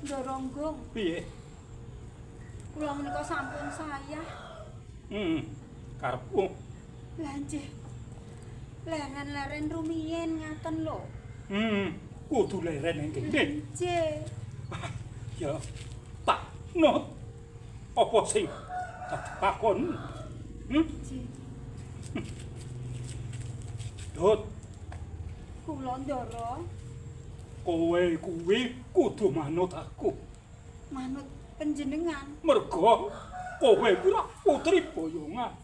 Ndoronggung. Piye? Kula menika sampun sayah. Karepmu. Lah nggih. Leren-leren rumiyin ngaten lho. Kudu leren ning kene. Nggih. Ya. Tak no. Apa sing takon? Nggih. Dot, Kula ndara kowe kuwi kudu manut aku. manut panjenengan. Mergo kowe kuwi putri boyongan.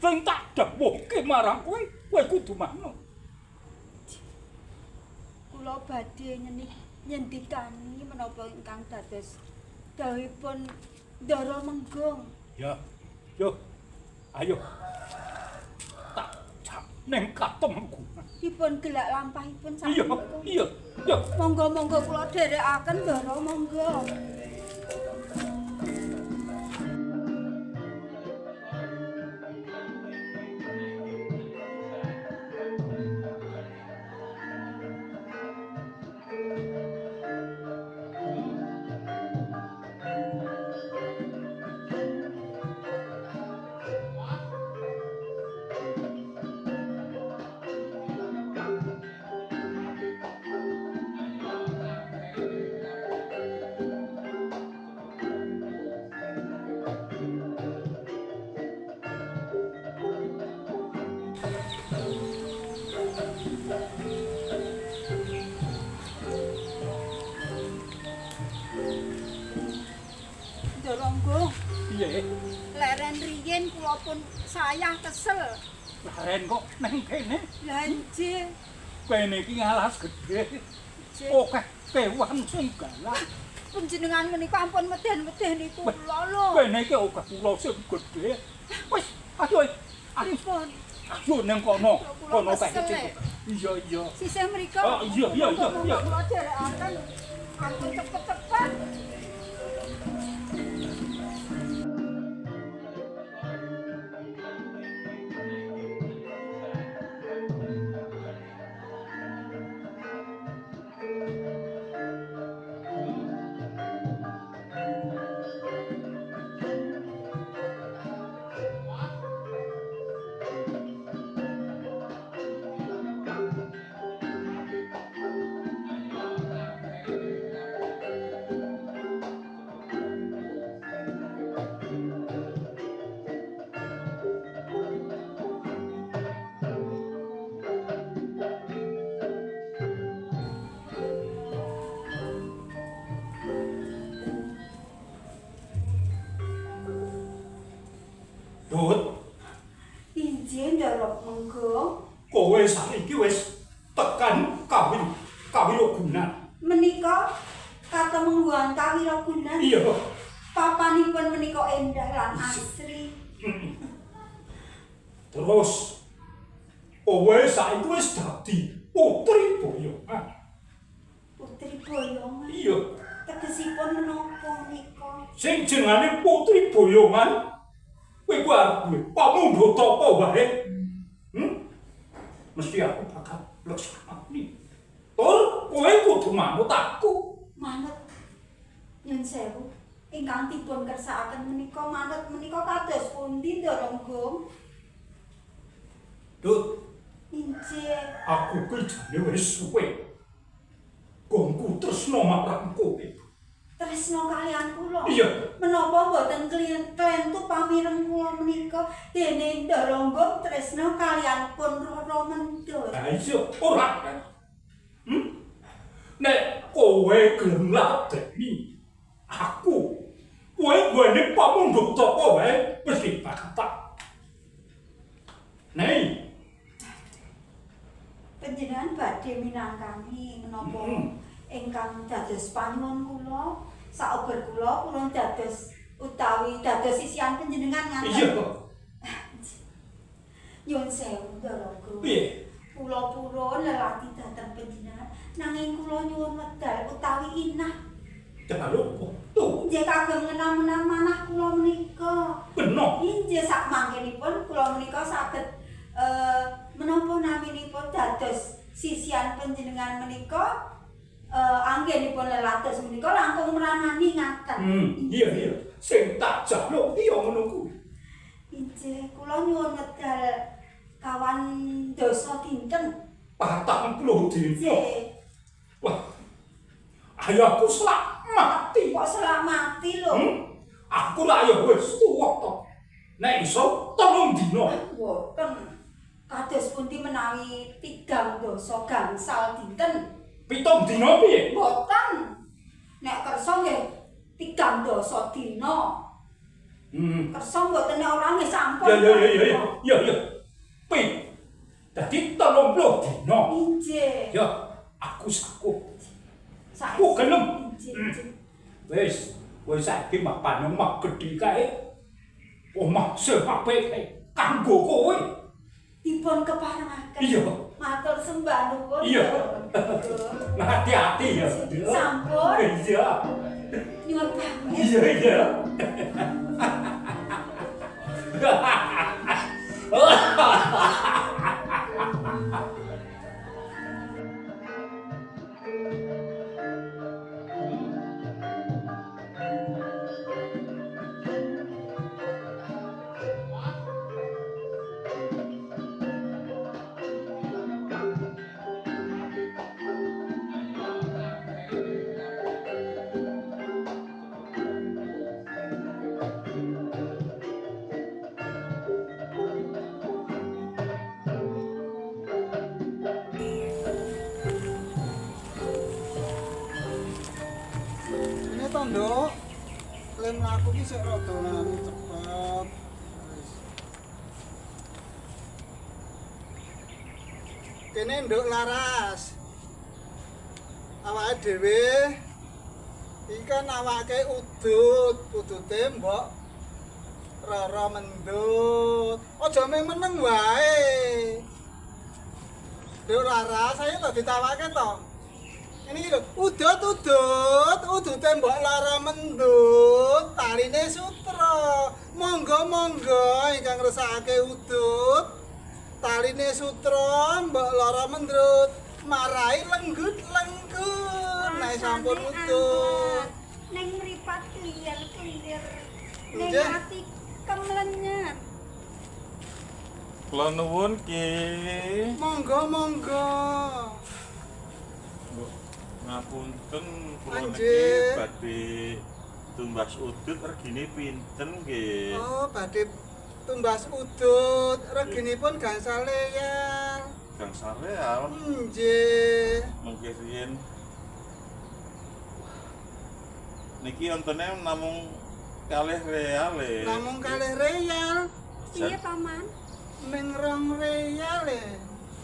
Sing tak dawuhke marang kowe, kowe kudu manut. Kula badhe nyendikani menapa ingkang dados dawuhipun Ndara Menggong. Ya. Yo. Ayo. Tak cap ning katemku. Dipun gelak lampahipun Iya, sampun. iya, iya. Monggo-monggo kula dherekaken Ndara Menggong. Ndara Menggong. Piye? Leren riyin kula pun sayah kesel. Laren kok neng kene? Lah nggih. Kene iki ngalas gedhe. Nggih. Akeh kewan sing galak. Panjenengan menika ampun meden-medeni kula lho. Kene iki akeh kula sing gedhe. Wis, ayo. Ayo, Pripun? ayo nang kono. Kono kae kesel, cek. Iya, iya. Sisih mriko. Oh, iya, iya, iya, iya. Kula dherekaken. Ampun cepet-cepet. Dut, Injih Ndara Menggong. kowe saiki wis tekan kawirogunan. Menika katemungguhan kawirogunan. Iya. Papanipun menika endah lan asri. Terus kowe saiki wis dadi putri boyongan. Putri boyongan. Iya. Tegesipun menapa menika? Sing jenenge putri boyongan kowe ku arep duwe pamundhata apa wae. Mesti aku bakal leksanani. Tur kowe kudu manut aku. Manut nyun sewu. Ingkang dipun kersakaken menika manut menika kados pundi Ndara Menggong? Dut, Injih. aku ki jane wis suwe. Gongku tresno marang kowe. Tresno kalian kula. Iya. Menapa boten klentu pamireng kula menika dene Ndara Menggong tresno kalian pun Rara Mendut. Lah iya, ora. Nek kowe gelem ladeni aku, kowe gone pamundhata apa wae mesti bakal tak. Nei, Panjenengan badhe minangkani menapa ingkang dados panyuwun kula, saober kula dados utawi dados sisihan panjenengan ngaten. iya. Nyuwun sewu Ndara Menggong. Piye? Kula purun lelati dhateng panjenengan nanging kula nyuwun medal utawi inah. Dalu tuh, Injih kagem ngenam-enam manah kula menika. beno. Injih sak mangkenipun kula menika saged menapa dipun dados sisian panjenengan menika anggenipun lelados menika langkung mranani ngaten. Iya. Sing tak jaluk iya ngono kuwi. Injih, kula nyuwun ngedal kawan dosa dinten. 40 dina. Injih. Wah. Ayahku selak mati. Kok selamati lho. Aku lah ya wis tuwa to. Nek iso 3 dina. Mboten. Kados pundi menawi 3 dosa gangsal dinten. 7 dina piye? Mboten. Nek kersa nggih 3 dosa dina. Kersa mboten nek ora nggih sampun. Ya. Pi. Dadi 30 dina. Injih. Ya, aku saku. Saiki. Aku gelem. Injih. Wis saiki mapan omah gedhe kae. Omah sing apik kae kanggo kowe. Dipun keparengaken. Iya. Matur sembah nuwun. Iya. Hati-hati ya. Sampun. Iya. Nyuwun pamit. Iya. Ini to, Nduk. Lem aku ki sik rada nganu cepet. Kene Nduk laras. Awake dhewe iki kan awake udute mbok rara mendut. Aja meneng wae. Nduk laras, ayo to ditawake to. Ini lho, udut mbok lara mendut, taline sutra. Monggo ingkang ngresakake udut. Taline sutra mbok lara mendut, marai lenggut. Nek sampun udut. Ning mripat kliyer. Ning Nggih. ati kemlenyet. Kula nuwun Ki. Monggo. Ngapunten kula niki Anjir. badhe tumbas udut regine pinten nggih? Oh, badhe tumbas udut, reginipun gangsal real. Gangsal real. Nggih. Mengke riyen niki ontene namung 2 real e. Namung 2 real, Piye paman? ning 2 real e.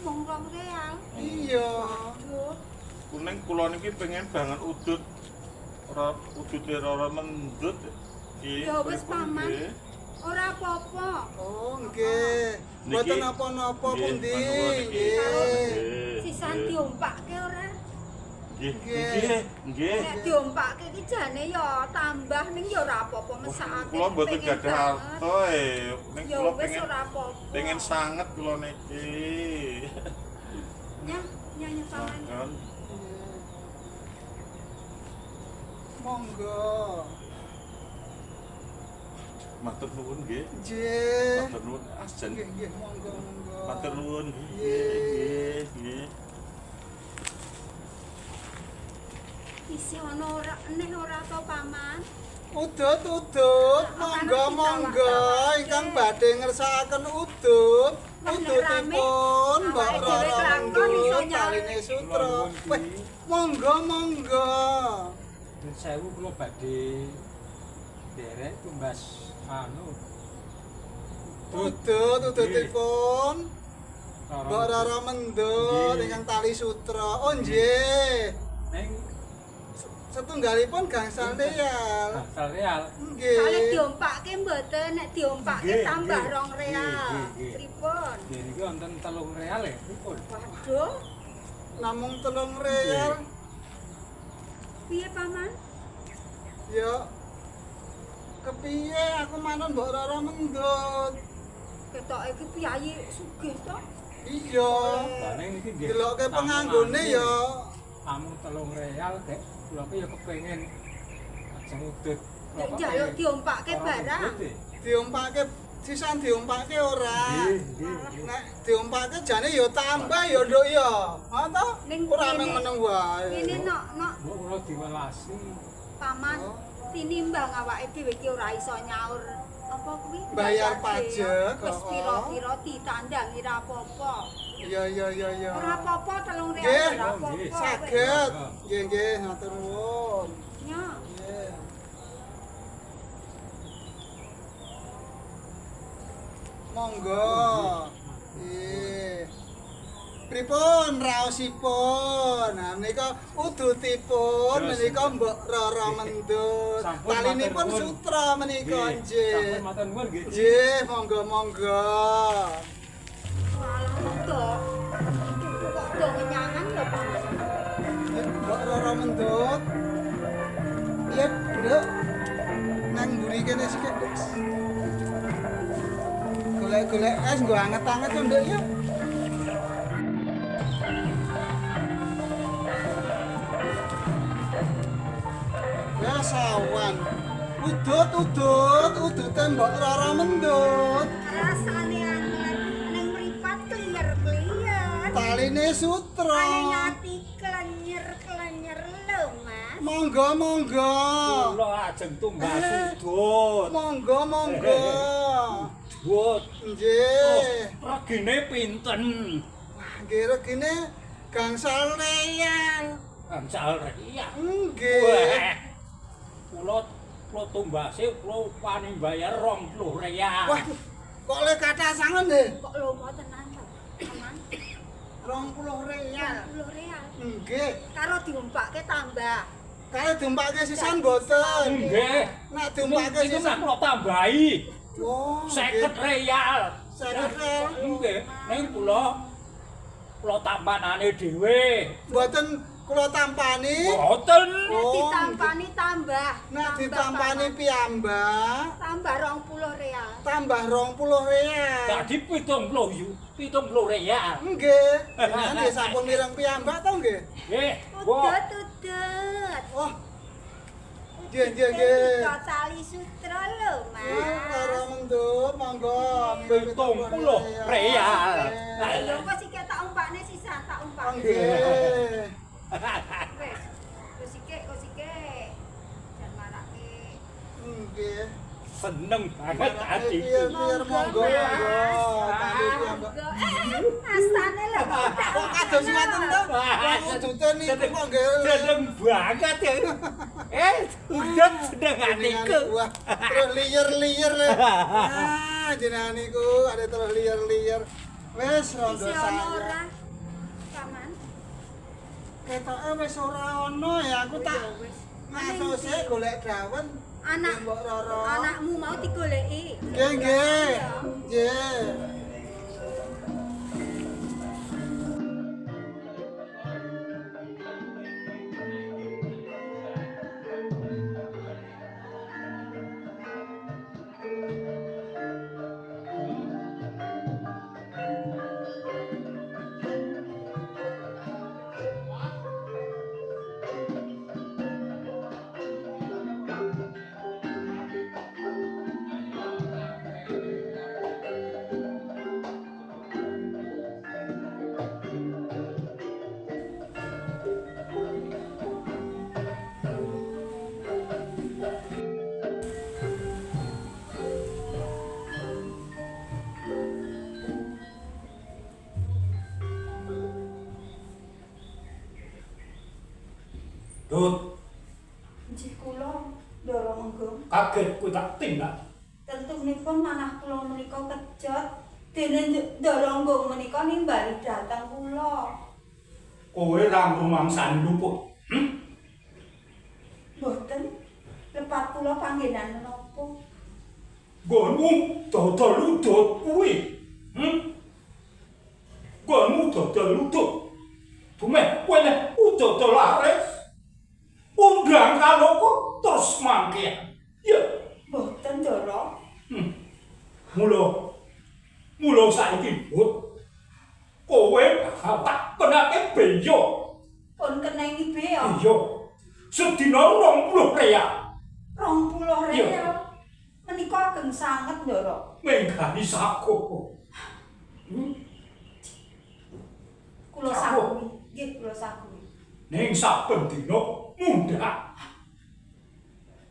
Wong 2 real. Iya. Aduh. Kuning kula niki pengen banget udut. Udute ora mendut. Ki. Ya wis, pripun, Paman. nggih? Ora apa-apa. Oh, nggih. Mboten Niki- napa-napa Nggih, pundi. matur niki. Nggih. Sisan Nggih. diompake ora? Nggih. Nek diompake iki jane ya tambah ning ya ora apa-apa mesakake. Kula mboten pengen gadah banget. harta ning Ya kula wis pengen ora apa-apa. pengen sanget kula niki. Nyanyi paman. Kan Monggo. matur nuwun nggih. Nggih. Matur nuwun ajen. Nggih, monggo. Matur nuwun nggih. Isih ana ora eneh ora to paman? Udut. Monggo. Ingkang badhe ngersakaken udut. Wah, nek Udutipun rame, mbok awake dhewe rara kelakon iso mendut, nyala. taline sutra. Weh, monggo. Nun sewu kula badhe derek tumbas Udutipun mbok rara mendut Nggih. ingkang tali sutra. Oh nggih. ning Setunggalipun gangsal real. gangsal real. Nggih. Kali diompake mboten, nek diompake Nggih, tambah nggih. 2 real. Nggih. Pripun? Nggih niki wonten 3 real ya, pripun? Waduh, Namung 3 real. piye paman? Ya kepiye aku manon mbok rara mendut. Ketoke iki piyayi sugih to? Iya. Lah ning niki nggih. Delokke penganggone ya Amung 3 real, Dek. Kula ki ya kepengin ajeng udut. Nek njaluk diompake barang. diompake sisan diompake ora. Nggih. Nek diompake jane ya tambah ya nduk ya. Ha to? Ning Ora kene- meneng wae. Ini nok Mbok kula diwalasi. paman tinimbang awake dhewe ki ora iso nyaur apa kuwi Bayar pajak, wis oh. pira-pira ditandangi ra apa-apa. Iya. Ora apa-apa 3 Nggih, real ora nggih, apa-apa. Saged. Nggih, matur nuwun. Ya. Nggih. Monggo. Nggih. Pripun raosipun? Nah menika udutipun menika Mbok Roro Mendut. Sampun, Talinipun matur nuwun. sutra menika Sampun nggih. matur nuwun nggih. Nggih, monggo. Walah monggo. Cukup kok do kenyangan lho paman. Mbok Roro Mendut. Iya, Nduk. Nang mburi kene sikit, Nduk. Golek-golek es nggo anget-anget to, Nduk ya. Ya sawan. Udut Mbok Roro Mendut. Rasane angel ning mripat kliyer-kliyer. Taline sutra. Ane nyati klenyer-klenyer lho, Mas. Monggo. Kula ajeng tumbas udut. Monggo. Udut. Nggih. Regine pinten? Wah, nggih regine gangsal real. Gangsal real. Nggih. Wah, kula tumbase kula wani bayar 20 real. Wah, kok le kathah sangen nggih? Kok lomo tenan to, paman? 20 real. 20 real. Nggih. Karo diompake tambah. Kale diumpake sisan mboten. Nggih. Nek diumpake Niku sisan kula tambahi oh, 50 real. 50 real. Nggih, ning kula tampanane dhewe. Mboten kula tampani. Mboten. Nek Oh, ditampani tambah. Nek Tambah, ditampani Paman. piyambak Tambah 20 real. tambah 20 real. Dadi 70 real. Nggih. Jenengan nggih sampun mireng piyambak to nggih? Nggih, kok Udut. Oh. Nggih. Kok tali sutra lho, Karo Mas. mendut monggo. 70 real. Lho kok sik tak umpakne sisa, tak umpakne. Nggih. Wis, kok sik. Jan marake. Nggih. seneng banget atiku. Biar monggo. Tali piyambak. Astane lho. Kok kados ngoten to? Udute niku kok nggih. Seneng banget ya. Udah seneng atiku. Wah, terus liyer-liyer le. Ah, jenengan niku ada terus liyer-liyer. Wis rondo Isi ono saya. ora? Paman. Ketoke wis ora ono ya, aku tak ngaso sik golek dawen. Anak Mbok Roro. anakmu mau digoleki. Nggih. Nggih. Dut, Nggih kula ndara menggo. kaget kowe tak tindak. Tentunipun manah kula menika kejot. Dene ndara menggo menika nimbali dhateng kula. Kowe ra rumangsani luput. Mboten. Lepat kula panggenan menapa? Nggonmu dodol udut kuwi. Nggonmu dodol udut. Bumeh kowe nek udut laris. Undang kalau kok terus mangke. Ya, Mboten ndara. mulo saiki but kowe bakal tak kenake beyo. Pun kenengi beo. Iya. Sedina 20 real. 20 real. Menika ageng sanget, Ndara. Menggani saku. Kula sakumi. Nggih, kula sakumi. Ning saben dina mundak.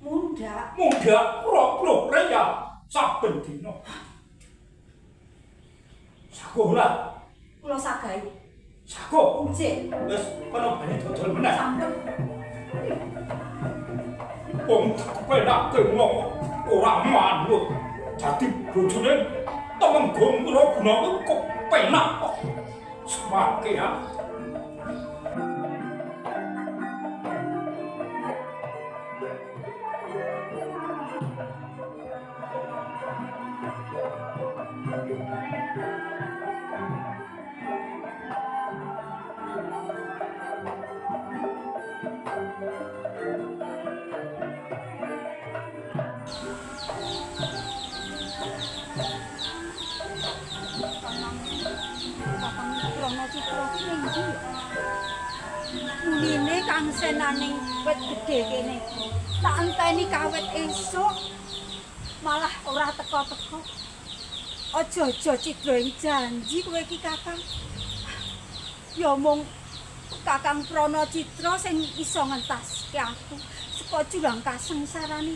Mundak. Mundak 20 real saben dina. Sakola. Kula sagahi. Sako. Nggih. Wis kono bali dodol meneh. Sampun. Wong penake wong ora manut. Dadi bojone Temenggung Wiraguna kok penak kok. Semake ya. Muline kang senaning wit gedhe kene. Tak enteni kawit esuk malah ora teko-teko. Aja-aja Cidra ing janji kowe iki Kakang. Ya mung Kakang Prana Citra sing iso ngentaske aku saka jurang kasengsarane.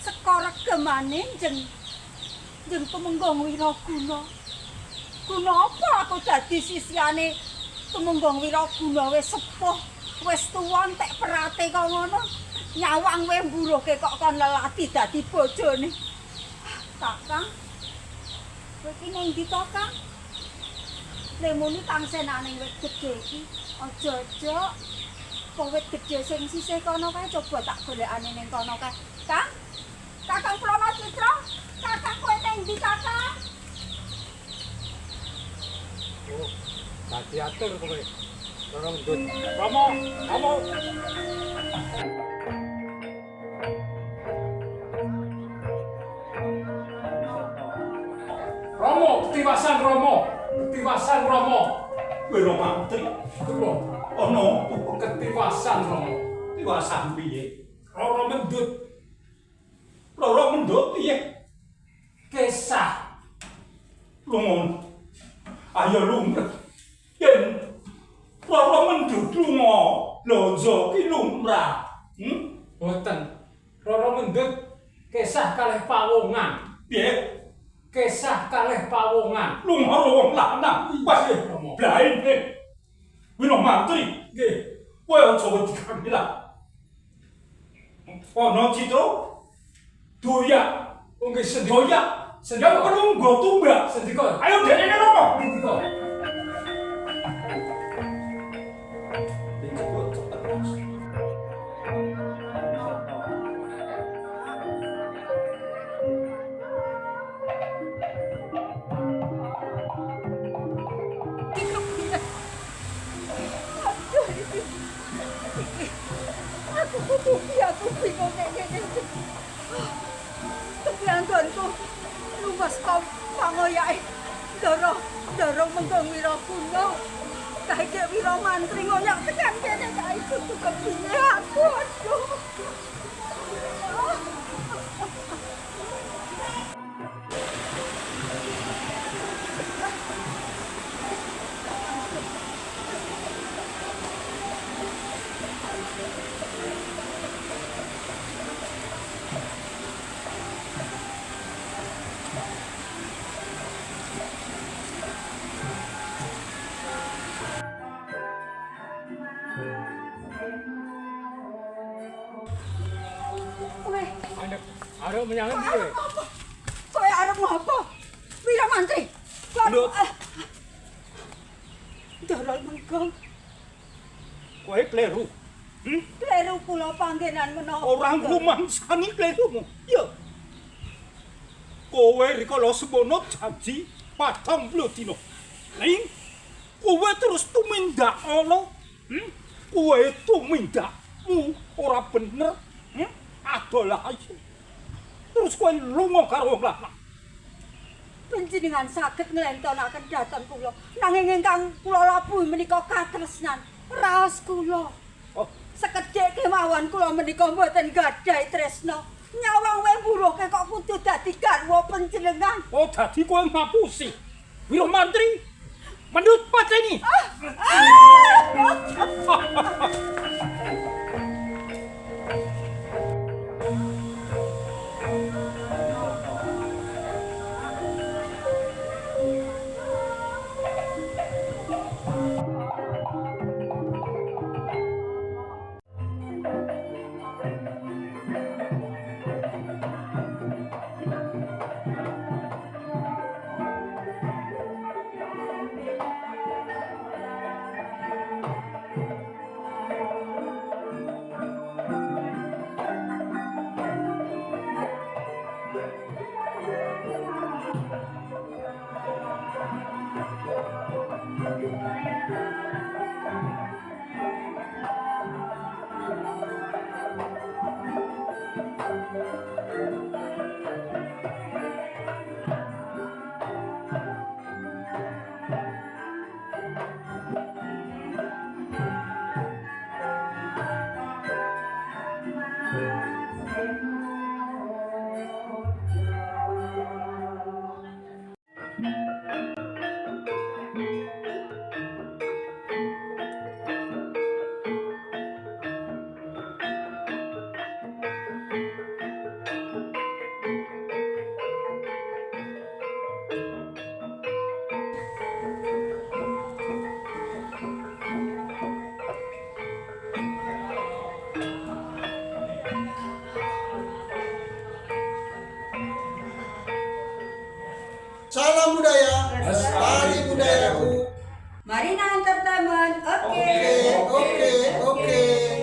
Saka regemane jeneng Temenggung Wiraguna. Guna apa aku dadi sisiane Temenggung Wiraguna wis sepuh, wis tuwa entek perate kok ngono. Nyawang kowe mburuhke kok kon lelati dadi bojone. Kakang. Kowe iki ning ndi to, Kang? Lemuni tangsenane wit gedhe iki. Aja-aja kok wit gedhe sing sisih kono kae coba tak golekane ning kono kae. Kang? Kakang Prana Citra? Kakang kowe ning ndi, Kakang? Oh, dadi atur kowe. Ora ndut. Romo, Romo. Romo, ketiwasan Romo. Ketiwasan Romo. Wiro mantri. Kulo, Ono ketiwasan Romo. tiwasan piye? Ora mendut. Loro mendut piye? Kesah. Lungon. Ayo lumrah. Yen loro mendut lunga, lonjo ki lumrah. Boten. Roro mendut kesah kalih pawongan. Piye? Kesah kalih pawongan. Lunga wong lanang. Wah, Romo. blaine. Wiro mantri. Nggih. Kowe aja wedi kamilah. Ono Citra doyak. Oh nggih sedhi. Doyak. Sedaya perlu nggo tumbak. Sendika. Ayo dekne romo. Sendika. Aku bingung nek ngene. Kepianggonku luwes kok pangoyake Ndara Temenggung Wiraguna. Kae Dek Wiro Mantri ngoyak tekan kene kae kudu kepine aku. Aduh. Kowe Arep menyang ndi kowe? kowe arep ngopo? Wiro Mantri. Ndut. Ndara Temenggung. Kowe kleru. Kleru kula panggenan menapa? Orang rumangsani klerumu. Ya. Kowe rikala semono janji 40 dina. Ning kowe terus tumindak ngono. Kowe tumindakmu ora bener. Adolah ayo. Terus kowe lunga karo wong lanang. panjenengan saged nglentonaken dhateng kula. Nanging ingkang kula labuhi menika katresnan raos kula. Oh, Sekedhik kemawon kula menika mboten gadhahi tresna. Nyawang wae mburuhke kok kudu dadi garwa panjenengan. oh dadi kowe ngapusi. Wiro Mantri menurut pateni. Salam budaya, lestari budayaku. Marina Entertainment. Oke. Oke.